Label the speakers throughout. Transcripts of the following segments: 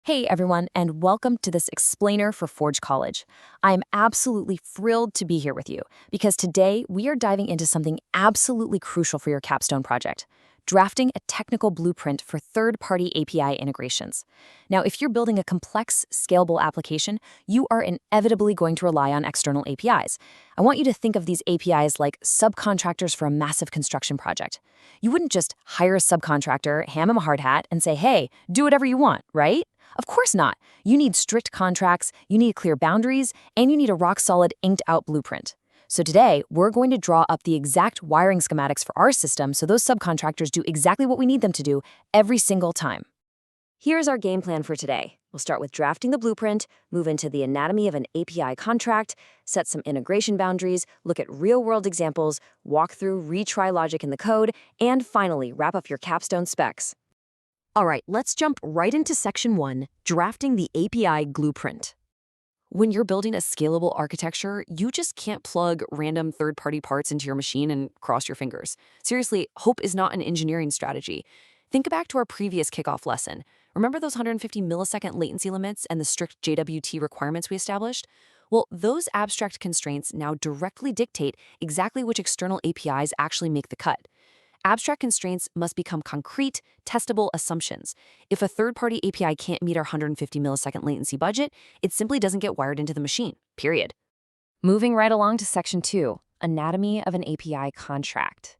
Speaker 1: Hey everyone, and welcome to this explainer for Forge College. I'm absolutely thrilled to be here with you because today we are diving into something absolutely crucial for your capstone project, drafting a technical blueprint for third-party API integrations. Now, if you're building a complex, scalable application, you are inevitably going to rely on external APIs. I want you to think of these APIs like subcontractors for a massive construction project. You wouldn't just hire a subcontractor, hand them a hard hat, and say, hey, do whatever you want, right? Of course not. You need strict contracts, you need clear boundaries, and you need a rock-solid, inked-out blueprint. So today, we're going to draw up the exact wiring schematics for our system so those subcontractors do exactly what we need them to do every single time. Here's our game plan for today. We'll start with drafting the blueprint, move into the anatomy of an API contract, set some integration boundaries, look at real-world examples, walk through retry logic in the code, and finally, wrap up your capstone specs. All right, let's jump right into Section 1, drafting the API blueprint. When you're building a scalable architecture, you just can't plug random third-party parts into your machine and cross your fingers. Seriously, hope is not an engineering strategy. Think back to our previous kickoff lesson. Remember those 150 millisecond latency limits and the strict JWT requirements we established? Well, those abstract constraints now directly dictate exactly which external APIs actually make the cut. Abstract constraints must become concrete, testable assumptions. If a third-party API can't meet our 150 millisecond latency budget, it simply doesn't get wired into the machine, period. Moving right along to Section 2, Anatomy of an API Contract.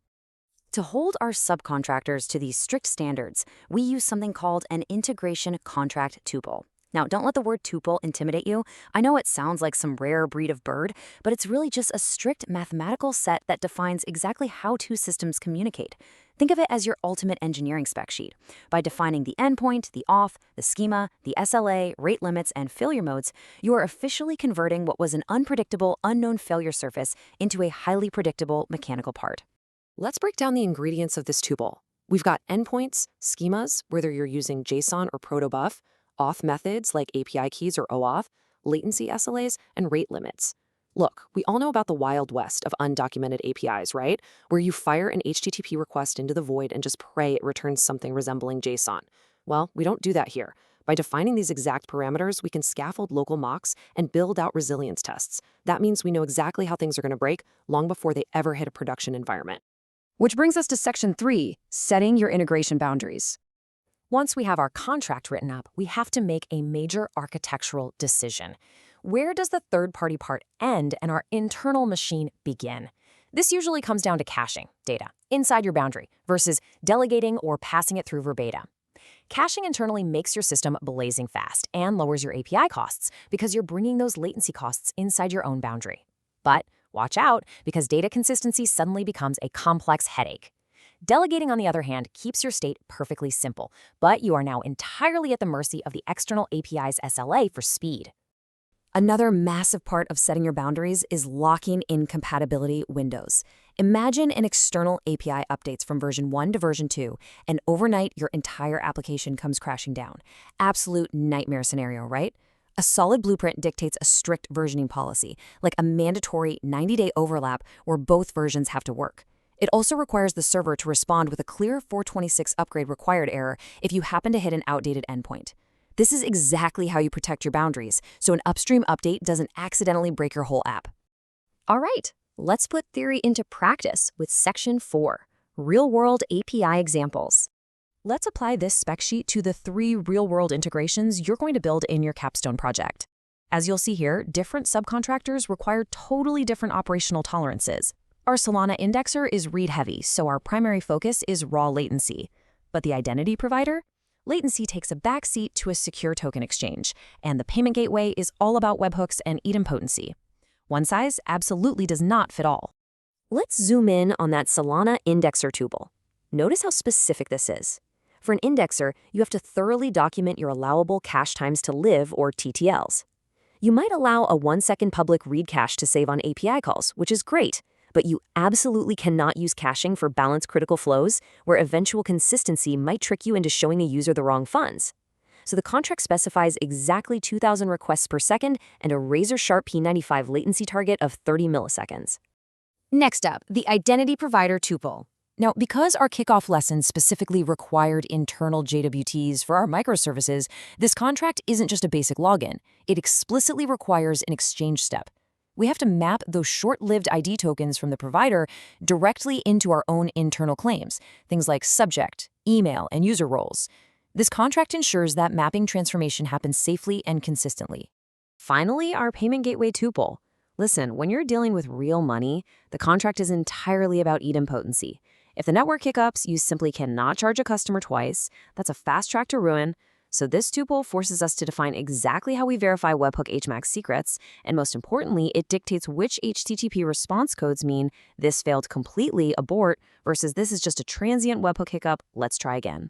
Speaker 1: To hold our subcontractors to these strict standards, we use something called an integration contract tuple. Now, don't let the word tuple intimidate you. I know it sounds like some rare breed of bird, but it's really just a strict mathematical set that defines exactly how two systems communicate. Think of it as your ultimate engineering spec sheet. By defining the endpoint, the auth, the schema, the SLA, rate limits, and failure modes, you are officially converting what was an unpredictable, unknown failure surface into a highly predictable mechanical part. Let's break down the ingredients of this tuple. We've got endpoints, schemas, whether you're using JSON or protobuf, auth methods like API keys or OAuth, latency SLAs, and rate limits. Look, we all know about the Wild West of undocumented APIs, right? Where you fire an HTTP request into the void and just pray it returns something resembling JSON. Well, we don't do that here. By defining these exact parameters, we can scaffold local mocks and build out resilience tests. That means we know exactly how things are going to break long before they ever hit a production environment. Which brings us to Section 3, setting your integration boundaries. Once we have our contract written up, we have to make a major architectural decision. Where does the third-party part end and our internal machine begin? This usually comes down to caching data inside your boundary versus delegating or passing it through verbatim. Caching internally makes your system blazing fast and lowers your API costs because you're bringing those latency costs inside your own boundary. But watch out, because data consistency suddenly becomes a complex headache. Delegating, on the other hand, keeps your state perfectly simple, but you are now entirely at the mercy of the external API's SLA for speed. Another massive part of setting your boundaries is locking in compatibility windows. Imagine an external API updates from version 1 to version 2, and overnight your entire application comes crashing down. Absolute nightmare scenario, right? A solid blueprint dictates a strict versioning policy, like a mandatory 90-day overlap where both versions have to work. It also requires the server to respond with a clear 426 upgrade required error if you happen to hit an outdated endpoint. This is exactly how you protect your boundaries, so an upstream update doesn't accidentally break your whole app. All right, let's put theory into practice with Section 4, Real-World API Examples. Let's apply this spec sheet to the 3 real-world integrations you're going to build in your capstone project. As you'll see here, different subcontractors require totally different operational tolerances. Our Solana indexer is read-heavy, so our primary focus is raw latency. But the identity provider? Latency takes a backseat to a secure token exchange, and the payment gateway is all about webhooks and idempotency. One size absolutely does not fit all. Let's zoom in on that Solana indexer tuple. Notice how specific this is. For an indexer, you have to thoroughly document your allowable cache times to live, or TTLs. You might allow a 1-second public read cache to save on API calls, which is great. But you absolutely cannot use caching for balance-critical flows, where eventual consistency might trick you into showing a user the wrong funds. So the contract specifies exactly 2,000 requests per second and a razor-sharp P95 latency target of 30 milliseconds. Next up, the identity provider tuple. Now, because our kickoff lesson specifically required internal JWTs for our microservices, this contract isn't just a basic login. It explicitly requires an exchange step. We have to map those short-lived ID tokens from the provider directly into our own internal claims, things like subject, email, and user roles. This contract ensures that mapping transformation happens safely and consistently. Finally, our payment gateway tuple. Listen, when you're dealing with real money, the contract is entirely about idempotency. If the network hiccups, you simply cannot charge a customer twice. That's a fast track to ruin. So this tuple forces us to define exactly how we verify webhook HMAC secrets, and most importantly, it dictates which HTTP response codes mean this failed completely, abort, versus this is just a transient webhook hiccup, let's try again.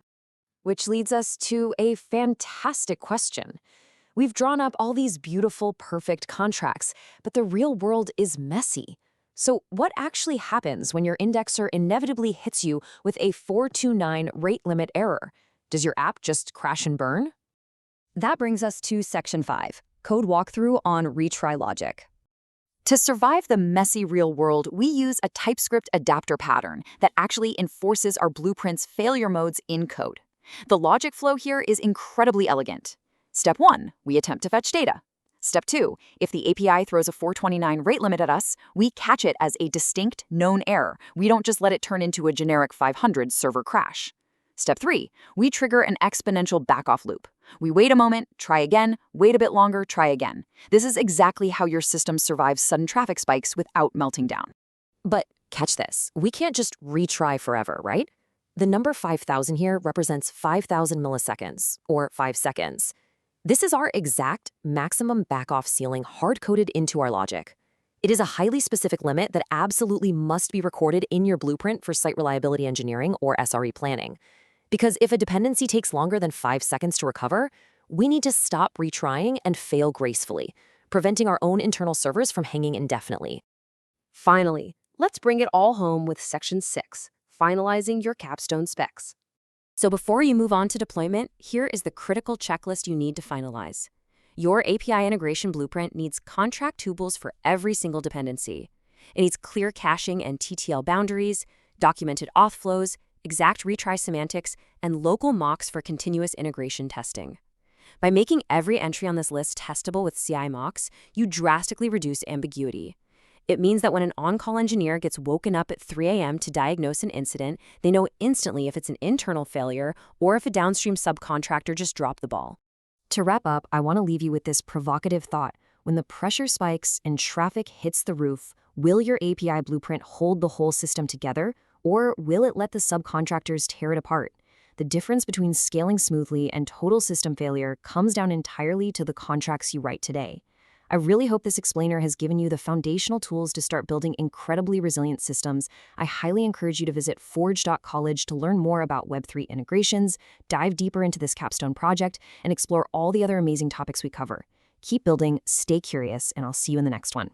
Speaker 1: Which leads us to a fantastic question. We've drawn up all these beautiful, perfect contracts, but the real world is messy. So what actually happens when your indexer inevitably hits you with a 429 rate limit error? Does your app just crash and burn? That brings us to Section 5, Code Walkthrough on Retry Logic. To survive the messy real world, we use a TypeScript adapter pattern that actually enforces our blueprint's failure modes in code. The logic flow here is incredibly elegant. Step 1, we attempt to fetch data. Step 2, if the API throws a 429 rate limit at us, we catch it as a distinct, known error. We don't just let it turn into a generic 500 server crash. Step 3, we trigger an exponential backoff loop. We wait a moment, try again, wait a bit longer, try again. This is exactly how your system survives sudden traffic spikes without melting down. But catch this, we can't just retry forever, right? The number 5,000 here represents 5,000 milliseconds, or 5 seconds. This is our exact maximum backoff ceiling hard-coded into our logic. It is a highly specific limit that absolutely must be recorded in your blueprint for site reliability engineering or SRE planning. Because if a dependency takes longer than 5 seconds to recover, we need to stop retrying and fail gracefully, preventing our own internal servers from hanging indefinitely. Finally, let's bring it all home with Section 6, finalizing your capstone specs. So before you move on to deployment, here is the critical checklist you need to finalize. Your API integration blueprint needs contract tuples for every single dependency. It needs clear caching and TTL boundaries, documented auth flows, exact retry semantics, and local mocks for continuous integration testing. By making every entry on this list testable with CI mocks, you drastically reduce ambiguity. It means that when an on-call engineer gets woken up at 3 a.m. to diagnose an incident, they know instantly if it's an internal failure or if a downstream subcontractor just dropped the ball. To wrap up, I want to leave you with this provocative thought. When the pressure spikes and traffic hits the roof, will your API blueprint hold the whole system together, or will it let the subcontractors tear it apart? The difference between scaling smoothly and total system failure comes down entirely to the contracts you write today. I really hope this explainer has given you the foundational tools to start building incredibly resilient systems. I highly encourage you to visit forge.college to learn more about Web3 integrations, dive deeper into this capstone project, and explore all the other amazing topics we cover. Keep building, stay curious, and I'll see you in the next one.